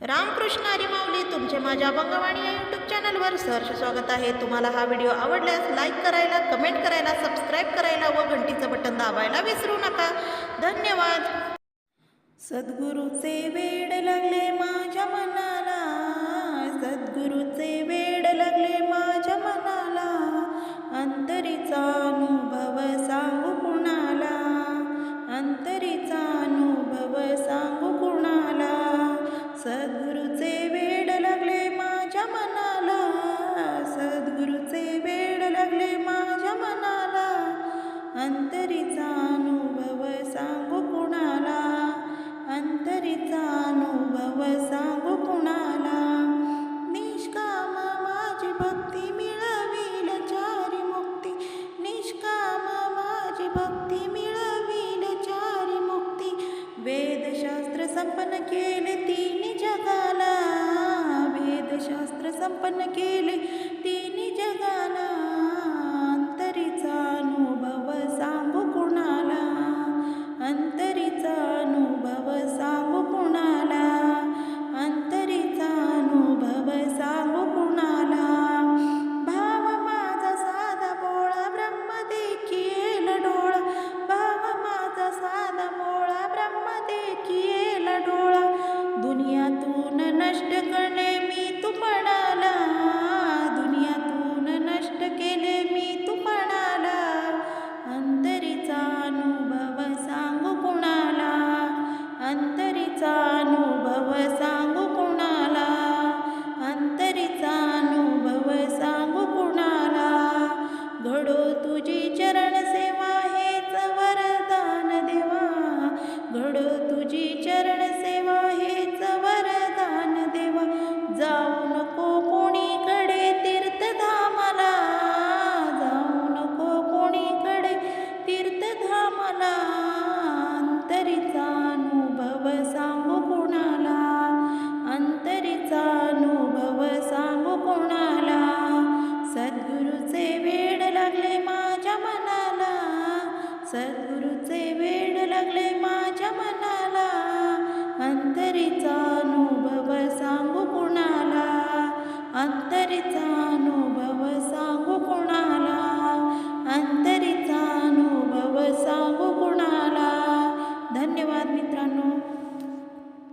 रामकृष्ण हरी माऊली तुमचे माझ्या अभंगवाणी या यूट्यूब चॅनलवर सहर्ष स्वागत आहे। तुम्हाला हा व्हिडिओ आवडल्यास लाईक करायला, कमेंट करायला, सबस्क्राईब करायला व घंटीचं बटन दाबायला विसरू नका। धन्यवाद। सद्गुरूचे वेड लागले माझ्या मनाला, सद्गुरूचे वेड लागले माझ्या मनाला, अंतरीचा अनुभव सांगू कुणाला, अंतरीचा अनुभव सांगू कुणाला। सद्गुरूचे वेड लागले माझ्या मनाला, सद्गुरूचे वेड लागले माझ्या मनाला, अंतरीचा अनुभव सांगू कुणाला, अंतरीचा अनुभव सांगू कुणाला। निष्काम माझी भक्ती मिळविल चारी मुक्ती, निष्काम माझी भक्ती मिळविल चारी मुक्ती, वेदशास्त्र संपन्न केले तिन्ही जगाला, वेदशास्त्र संपन्न केले तिन्ही जगाला, अंतरीचा अनुभव सांगू कुणाला, अंतरीचा अनुभव सांगू कुणाला, अंतरीचा अनुभव सांगू कुणाला। भाव माझा साधा भोळा ब्रह्म देखील डोळा, भाव माझा साधा भोळा ब्रह्म देखील डोळा, दुनियातून नष्ट करणे मी तुपणाला, दुनियातून नष्ट केले मी तुपणाला, अंतरीचा अनुभव सांगू कुणाला, अंतरीचा अनुभव सांगू कुणाला, अंतरीचा अनुभव सांगू कुणाला। घडो तुझी चरण सेवा हेच वरदान देवा, घडो तुझी चरण सेवा हेच वरदान देवा, जाऊ नको कोणीकडे तीर्थधामाला, जाऊ नको कोणीकडे तीर्थधामाला, अंतरीचा अनुभव सांगू कुणाला, अंतरीचा अनुभव सांगू कुणाला। सद्गुरूचे वेड लागले माझ्या मनाला, सद्गुरूचे वेड लागले माझ्या मनाला, अंतरीचा अनुभव सांगू कुणाला, अंतरीचा